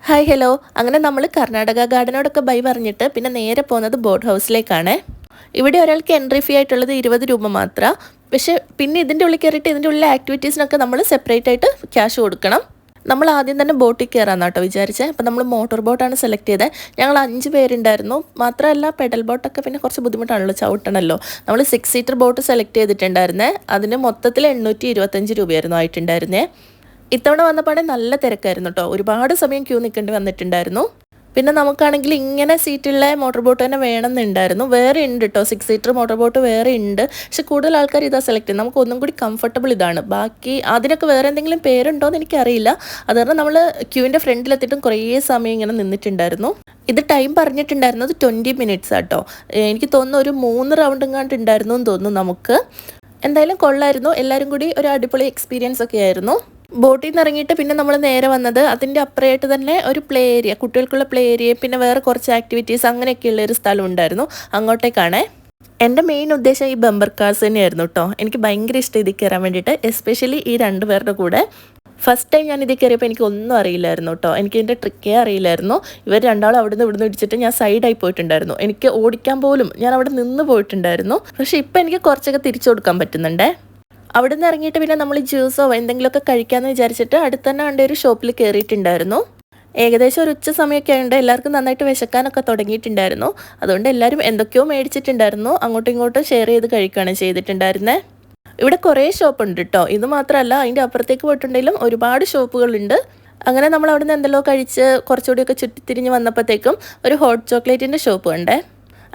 Hi hello. അങ്ങനെ നമ്മൾ Karnataka ഗാർഡനോടൊക്കെ by പറഞ്ഞിട്ട് പിന്നെ നേരെ പോകുന്നത് ബോട്ട് ഹൗസിലേക്കാണ്. ഇവിടെ ഒരാൾക്ക് എൻട്രി ഫീ ആയിട്ടുള്ളത് 20 രൂപ മാത്രമാണ്. പക്ഷേ പിന്നെ ഇതിൻ്റെ ഉള്ളിൽ കയറിയിട്ട് ഇതിൻ്റെ ഉള്ളിലെ ആക്ടിവിറ്റീസിനൊക്കെ നമ്മൾ സെപ്പറേറ്റ് ആയിട്ട് ക്യാഷ് കൊടുക്കണം. നമ്മൾ ആദ്യം തന്നെ ബോട്ടിൽ കയറാമെന്ന് കേട്ടോ വിചാരിച്ചത്. അപ്പോൾ നമ്മൾ മോട്ടോർ ബോട്ടാണ് സെലക്ട് ചെയ്തത്. ഞങ്ങൾ 5 പേരുണ്ടായിരുന്നു. മാത്രമല്ല പെഡൽ ബോട്ടൊക്കെ പിന്നെ കുറച്ച് ബുദ്ധിമുട്ടാണല്ലോ, ചവിട്ടണമല്ലോ. നമ്മൾ 6 സീറ്റർ ബോട്ട് സെലക്ട് ചെയ്തിട്ടുണ്ടായിരുന്നേ. അതിന് മൊത്തത്തിൽ 825 രൂപയായിരുന്നു ആയിട്ടുണ്ടായിരുന്നേ. ഇത്തവണ വന്നപ്പോൾ നല്ല തിരക്കായിരുന്നു കേട്ടോ. ഒരുപാട് സമയം ക്യൂ നിൽക്കേണ്ടി വന്നിട്ടുണ്ടായിരുന്നു. പിന്നെ നമുക്കാണെങ്കിൽ ഇങ്ങനെ സീറ്റുള്ള മോട്ടോർ ബോട്ട് തന്നെ വേണമെന്നുണ്ടായിരുന്നു. വേറെ ഉണ്ട് കേട്ടോ, 6 സീറ്റർ മോട്ടോർ ബോട്ട് വേറെ ഉണ്ട്. പക്ഷെ കൂടുതൽ ആൾക്കാർ ഇതാ സെലക്ട് ചെയ്യുന്നത്. നമുക്ക് ഒന്നും കൂടി കംഫർട്ടബിൾ ഇതാണ്. ബാക്കി അതിനൊക്കെ വേറെ എന്തെങ്കിലും പേരുണ്ടോ എന്ന് എനിക്കറിയില്ല. അത് കാരണം നമ്മൾ ക്യൂവിൻ്റെ ഫ്രണ്ടിലെത്തിയിട്ടും കുറേ സമയം ഇങ്ങനെ നിന്നിട്ടുണ്ടായിരുന്നു. ഇത് ടൈം പറഞ്ഞിട്ടുണ്ടായിരുന്നത് 20 മിനിറ്റ്സ് ആട്ടോ. എനിക്ക് തോന്നുന്നു ഒരു 3 റൗണ്ട് എങ്ങാണ്ട് ഉണ്ടായിരുന്നു എന്ന് തോന്നുന്നു നമുക്ക്. എന്തായാലും കൊള്ളായിരുന്നു. എല്ലാവരും കൂടി ഒരു അടിപൊളി എക്സ്പീരിയൻസ് ഒക്കെ ആയിരുന്നു. ബോട്ടിൽ നിന്ന് ഇറങ്ങിയിട്ട് പിന്നെ നമ്മൾ നേരെ വന്നത് അതിൻ്റെ അപ്പുറമായിട്ട് തന്നെ ഒരു പ്ലേ ഏരിയ, കുട്ടികൾക്കുള്ള പ്ലേ ഏരിയ, പിന്നെ വേറെ കുറച്ച് ആക്ടിവിറ്റീസ് അങ്ങനെയൊക്കെയുള്ള ഒരു സ്ഥലം ഉണ്ടായിരുന്നു. അങ്ങോട്ടേക്കാണേ. എൻ്റെ മെയിൻ ഉദ്ദേശം ഈ ബമ്പർ കാർസ് തന്നെയായിരുന്നു കേട്ടോ. എനിക്ക് ഭയങ്കര ഇഷ്ടം ഇതിൽ കയറാൻ വേണ്ടിയിട്ട്, എസ്പെഷ്യലി ഈ 2 പേരുടെ കൂടെ. ഫസ്റ്റ് ടൈം ഞാൻ ഇതിൽ കയറിയപ്പോൾ എനിക്ക് ഒന്നും അറിയില്ലായിരുന്നു കേട്ടോ. എനിക്ക് ഇതിൻ്റെ ട്രിക്കേ അറിയില്ലായിരുന്നു. ഇവർ രണ്ടാളും അവിടുന്ന് ഇവിടുന്ന് ഇടിച്ചിട്ട് ഞാൻ സൈഡായി പോയിട്ടുണ്ടായിരുന്നു. എനിക്ക് ഓടിക്കാൻ പോലും ഞാൻ അവിടെ നിന്ന് പോയിട്ടുണ്ടായിരുന്നു. പക്ഷേ ഇപ്പം എനിക്ക് കുറച്ചൊക്കെ തിരിച്ചു കൊടുക്കാൻ പറ്റുന്നുണ്ടേ. അവിടെ നിന്ന് ഇറങ്ങിയിട്ട് പിന്നെ നമ്മൾ ജ്യൂസോ എന്തെങ്കിലുമൊക്കെ കഴിക്കാമെന്ന് വിചാരിച്ചിട്ട് അടുത്ത് തന്നെ കണ്ട ഒരു ഷോപ്പിൽ കയറിയിട്ടുണ്ടായിരുന്നു. ഏകദേശം ഒരു ഉച്ച സമയമൊക്കെ ഉണ്ട്. എല്ലാവർക്കും നന്നായിട്ട് വിശക്കാനൊക്കെ തുടങ്ങിയിട്ടുണ്ടായിരുന്നു. അതുകൊണ്ട് എല്ലാവരും എന്തൊക്കെയോ മേടിച്ചിട്ടുണ്ടായിരുന്നു. അങ്ങോട്ടും ഇങ്ങോട്ടും ഷെയർ ചെയ്ത് കഴിക്കുകയാണ് ചെയ്തിട്ടുണ്ടായിരുന്നത്. ഇവിടെ കുറേ ഷോപ്പുണ്ട് കേട്ടോ. ഇത് മാത്രമല്ല, അതിൻ്റെ അപ്പുറത്തേക്ക് പോയിട്ടുണ്ടെങ്കിലും ഒരുപാട് ഷോപ്പുകളുണ്ട്. അങ്ങനെ നമ്മൾ അവിടെ നിന്ന് എന്തെല്ലോ കഴിച്ച് കുറച്ചുകൂടിയൊക്കെ ചുറ്റിത്തിരിഞ്ഞ് വന്നപ്പോഴത്തേക്കും ഒരു ഹോട്ട് ചോക്ലേറ്റിൻ്റെ ഷോപ്പ് കണ്ടേ.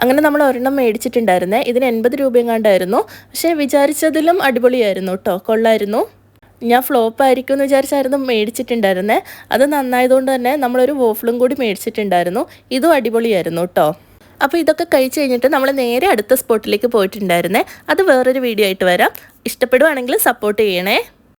അങ്ങനെ നമ്മൾ ഒരെണ്ണം മേടിച്ചിട്ടുണ്ടായിരുന്നേ. ഇതിന് 80 രൂപയെങ്ങാണ്ടായിരുന്നു. പക്ഷേ വിചാരിച്ചതിലും അടിപൊളിയായിരുന്നു കേട്ടോ, കൊള്ളായിരുന്നു. ഞാൻ ഫ്ലോപ്പ് ആയിരിക്കും എന്ന് വിചാരിച്ചായിരുന്നു മേടിച്ചിട്ടുണ്ടായിരുന്നേ. അത് നന്നായതുകൊണ്ട് തന്നെ നമ്മളൊരു വോഫിളും കൂടി മേടിച്ചിട്ടുണ്ടായിരുന്നു. ഇതും അടിപൊളിയായിരുന്നു കേട്ടോ. അപ്പോൾ ഇതൊക്കെ കഴിച്ച് കഴിഞ്ഞിട്ട് നമ്മൾ നേരെ അടുത്ത സ്പോട്ടിലേക്ക് പോയിട്ടുണ്ടായിരുന്നേ. അത് വേറൊരു വീഡിയോ ആയിട്ട് വരാം. ഇഷ്ടപ്പെടുവാണെങ്കിൽ സപ്പോർട്ട് ചെയ്യണേ.